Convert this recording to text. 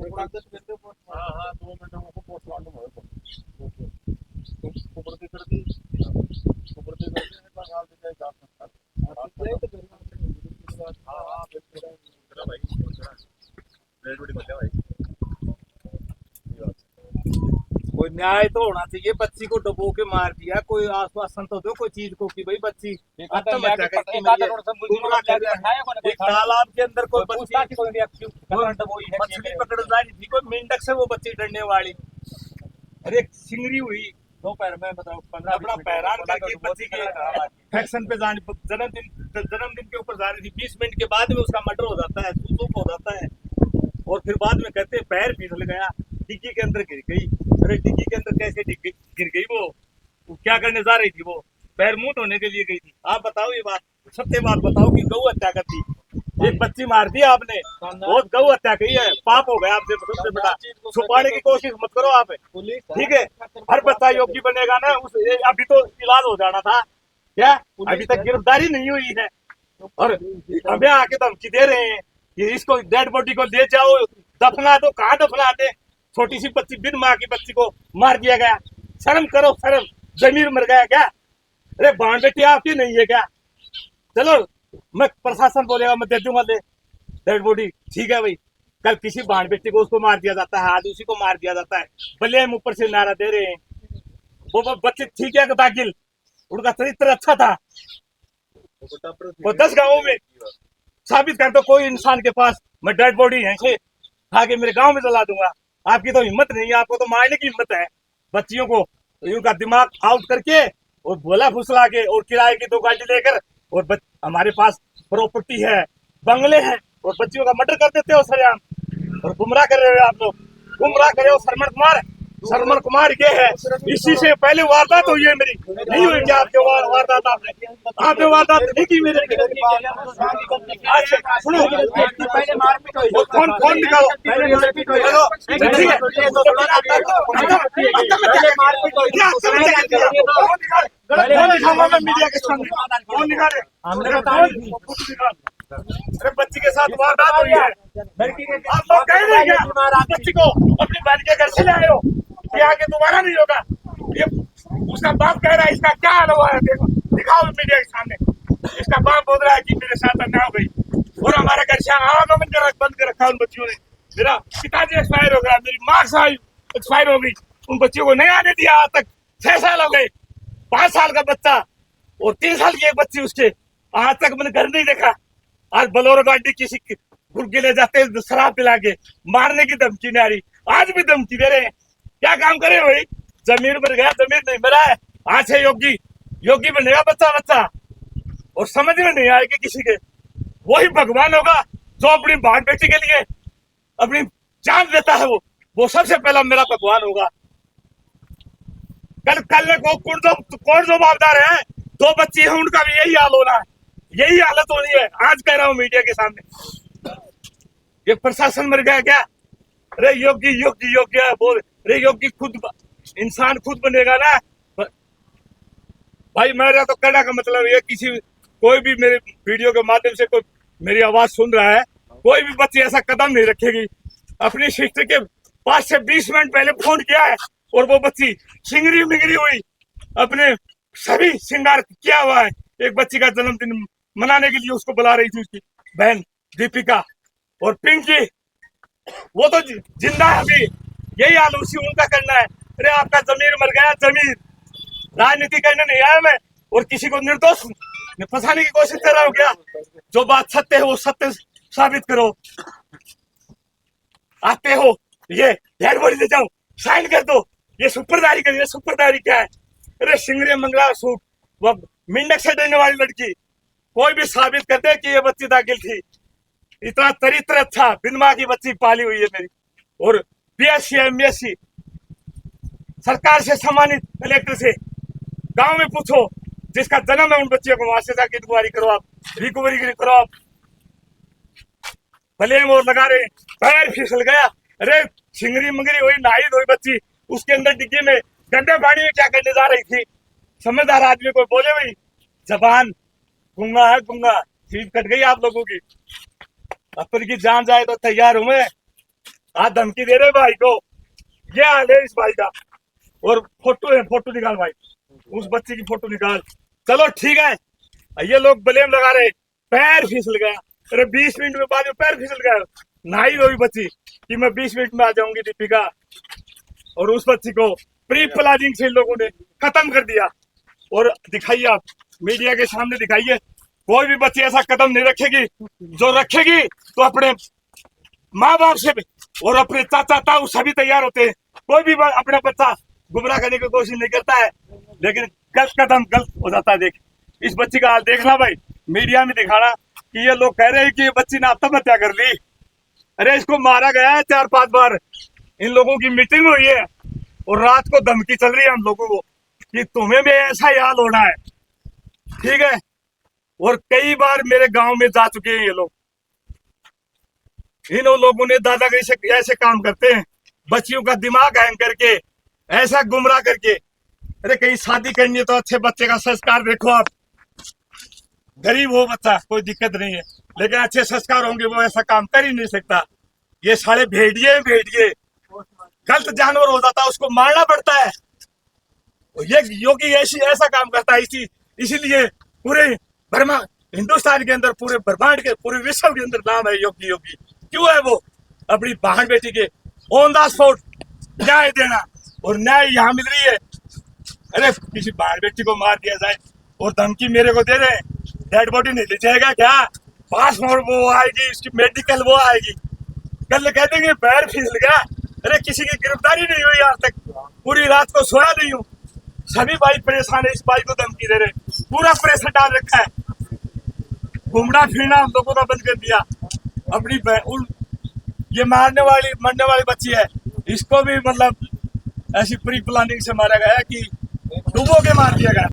हाँ हाँ 2 मिनट को पोस्टमार्टम हो सुप्रति कर दी सुप्रति कर दी एक बार हाल दिखाई जा सकता हाँ हाँ बिल्कुल भाई रेड बड़ी मजा भाई कोई न्याय तो होना चाहिए। बच्ची को डुबो के मार दिया, कोई आश्वासन तो दो कोई चीज को कि भाई बच्ची आत्महत्या करके मरी है। एक तालाब के अंदर कोई बच्ची मछली पकड़ रही थी, कोई मेंढक से वो बच्ची डरने वाली। अरे सिंगरी हुई दोपहर में, मतलब 15 अपना पैरान करके बच्ची के फैक्शन पे जाने, जन्मदिन के ऊपर जा रही थी। 20 मिनट के बाद में उसका मर्डर हो जाता है, सूप हो जाता है। और फिर बाद में कहते हैं पैर फिसल गया, डिग्गी के अंदर गिर गई। अरे डिग्गी के अंदर कैसे गिर गई वो क्या करने जा रही थी? वो पैर मुंह धोने के लिए गई थी। आप बताओ ये बात, सत्य बात बताओ कि गौ हत्या कर दी, एक बच्ची मार दी आपने, बहुत गौ हत्या की है, पाप हो गया आपसे सबसे बड़ा। छुपाने की कोशिश मत करो आप, ठीक है? हर बच्चा योगी बनेगा ना, उस अभी तो इलाज हो जाना था क्या? अभी तक गिरफ्तारी नहीं हुई है और हमें आके धमकी दे रहे हैं कि इसको डेड बॉडी को ले जाओ दफना दो। कहाँ दफना दे? छोटी सी बच्ची, बिन माँ की बच्ची को मार दिया गया। शर्म करो, शर्म, जमीर मर गया क्या? अरे बाण बेटी आपकी नहीं है क्या? चलो मैं प्रशासन बोलेगा मैं दे दूंगा डेड बॉडी, ठीक है भाई। कल किसी बाण बेटी को उसको मार दिया जाता है, आज उसी को मार दिया जाता है। भले हम ऊपर से नारा दे रहे हैं, वो बच्चे ठीक है दाखिल, उनका चरित्र अच्छा था। वो 10 गाँवों में साबित कर दो कोई इंसान के पास, मैं डेड बॉडी है से आगे मेरे गांव में जला दूंगा। आपकी तो हिम्मत नहीं है, आपको तो मारने की हिम्मत है बच्चियों को। उनका दिमाग आउट करके और बोला फुसला के और किराए की 2 गाड़ी लेकर, और हमारे पास प्रॉपर्टी है, बंगले हैं, और बच्चियों का मर्डर कर देते हो सरेआम। और गुमराह कर रहे हो आप लोग, गुमराह करे हो। शर्मन कुमार ये है, इसी से पहले वारदात हुई है मेरी, नहीं हुई क्या आपके वारदात? आपने वारदात नहीं की मेरे। अच्छा सुनो, फोन निकालो, ठीक है? फोन दिखाऊंगा मैं मीडिया के सामने, फोन निकाले। अरे बच्ची के साथ वारदात हुई है, आप लोग कह रहे हैं क्या बच्ची को अपनी बहन के घर से लाए हो कि आगे दोबारा नहीं होगा? ये उसका बाप कह रहा है, इसका क्या हाल हुआ है? देखो दिखाओ मीडिया के सामने। इसका बाप बोल रहा है कि मेरे साथ अन्याय हो गई और हमारे घर से आवागमन बंद कर रखा उन बच्चियों ने। मेरा पिताजी एक्सपायर हो गया, मेरी माँ एक्सपायर हो गई, उन बच्चियों को नहीं आने दिया। आज तक 6 साल हो गए, 5 साल का बच्चा और 3 साल की एक बच्ची, उसके आज तक मैंने घर नहीं देखा। आज बोलेरो गाड़ी किसी गुर्गे ले जाते हैं शराब पिला के, मारने की धमकी नहीं आ रही, आज भी धमकी दे रहे हैं। क्या काम करे भाई? जमीन पर गया, जमीन नहीं मिला है। आज है योगी बनेगा बच्चा, और समझ में नहीं आएगी किसी के। वही भगवान होगा जो अपनी बहन बेटी के लिए अपनी जान देता है, वो सबसे पहला मेरा भगवान होगा। कल को कौन जवाबदार है? 2 बच्ची है, उनका भी यही हाल होना है, यही हालत होनी है। आज कह रहा हूँ मीडिया के सामने, ये प्रशासन मर गया क्या? अरे योगी बोल। अरे योगी खुद इंसान खुद बनेगा ना भाई। मेरा तो कहने का मतलब ये, कोई भी मेरे वीडियो के माध्यम से कोई मेरी आवाज सुन रहा है, कोई भी बच्ची ऐसा कदम नहीं रखेगी। अपनी सिस्टर के 5 से 20 मिनट पहले फोन किया है और वो बच्ची सिंगरी मिंगरी हुई, अपने सभी श्रृंगार किया हुआ है। एक बच्ची का जन्मदिन मनाने के लिए उसको बुला रही थी उसकी बहन दीपिका, और पिंकी वो तो जिंदा है अभी। यही हाल उसी उनका करना है। अरे आपका जमीर मर गया, जमीर। राजनीति करने नहीं आया मैं, और किसी को निर्दोष फंसाने की कोशिश कर रहा हूँ क्या? जो बात सत्य है वो सत्य साबित करो। आते हो ये डेड बॉडी ले जाओ, साइन कर दो, ये सुपरदारी करिए। सुपरदारी क्या है? अरे सिंगरे मंगला सूट, वो मिंडक से डरने वाली लड़की, कोई भी साबित कर दे कि ये बच्ची दाखिल थी। इतना चरित्र अच्छा, बिन माँ की बच्ची पाली हुई है मेरी, और BSc MSc सरकार से सम्मानित, कलेक्टर से। गांव में पूछो जिसका जन्म है उन बच्चियों को, वहां से जाके इंक्वायरी करो, आप रिकवरी करो आप। भले और लगा रहे, पैर फिसल गया। अरे सिंगरी मंगरी हुई, नहाई धोई बच्ची, उसके अंदर डिग्गी में गंदे पानी में क्या करने जा रही थी? समझदार आदमी को बोले भाई, जबान गूंगा है, गूंगा। जीभ कट गई आप लोगों की। अपन की जान जाए तो तैयार हूं मैं। आज धमकी दे रहे भाई को, ये हाल है इस भाई का। और फोटो है, फोटो निकाल भाई, उस बच्चे की फोटो निकाल। चलो ठीक है, ये लोग ब्लेम लगा रहे पैर फिसल गया। अरे 20 मिनट में बाद में पैर फिसल गया, नहाई हुई बच्ची कि मैं 20 मिनट में आ जाऊंगी दीपिका, और उस बच्ची को प्री प्लानिंग से इन लोगों ने खत्म कर दिया। और दिखाइए आप, मीडिया के सामने दिखाइए, कोई भी बच्ची ऐसा कदम नहीं रखेगी। जो रखेगी तो अपने माँ बाप से और अपने चाचा ताऊ सभी तैयार होते हैं। कोई भी अपना बच्चा गुमराह करने की कोशिश नहीं करता है, लेकिन गलत कदम गलत हो जाता है। देख इस बच्ची का हाल देखना भाई, मीडिया में दिखाना कि ये लोग कह रहे हैं कि ये बच्ची ने आत्महत्या कर ली। अरे इसको मारा गया है 4-5 बार। इन लोगों की मीटिंग हुई है और रात को धमकी चल रही है हम लोगों को कि तुम्हें भी ऐसा ही हाल होना है, ठीक है। और कई बार मेरे गांव में जा चुके हैं ये लोग। इन लोगों ने दादागिरी से ऐसे काम करते हैं, बच्चियों का दिमाग हैंग करके, ऐसा गुमराह करके। अरे कहीं शादी करनी है तो अच्छे बच्चे का संस्कार देखो आप। गरीब हो बच्चा कोई दिक्कत नहीं है, लेकिन अच्छे संस्कार होंगे वो ऐसा काम कर ही नहीं सकता। ये साले भेड़िए गलत जानवर हो जाता है, उसको मारना पड़ता है। ये योगी ऐसा काम करता है, इसीलिए पूरे बर्मा हिंदुस्तान के अंदर, पूरे ब्रह्मांड के, पूरे विश्व के अंदर नाम है योगी। योगी क्यों है? वो अपनी बहन बेटी के ऑन द स्पॉट न्याय देना, और न्याय यहाँ मिल रही है। अरे किसी बहन बेटी को मार दिया जाए और धमकी मेरे को दे रहे हैं, डेड बॉडी नहीं ले जाएगा क्या? पासपोर्ट वो आएगी, उसकी मेडिकल वो आएगी, कल कह देंगे पैर फिसल गया। अरे किसी की गिरफ्तारी नहीं हुई आज तक, पूरी रात को सोया नहीं हूँ। सभी भाई परेशान है, इस भाई को धमकी दे रहे, पूरा प्रेशर डाल रखा है। घूमना फिरना हम लोगों ने बंद कर दिया। अपनी ये मरने वाली बच्ची है, इसको भी मतलब ऐसी प्री प्लानिंग से मारा गया कि डूबो के मार दिया गया।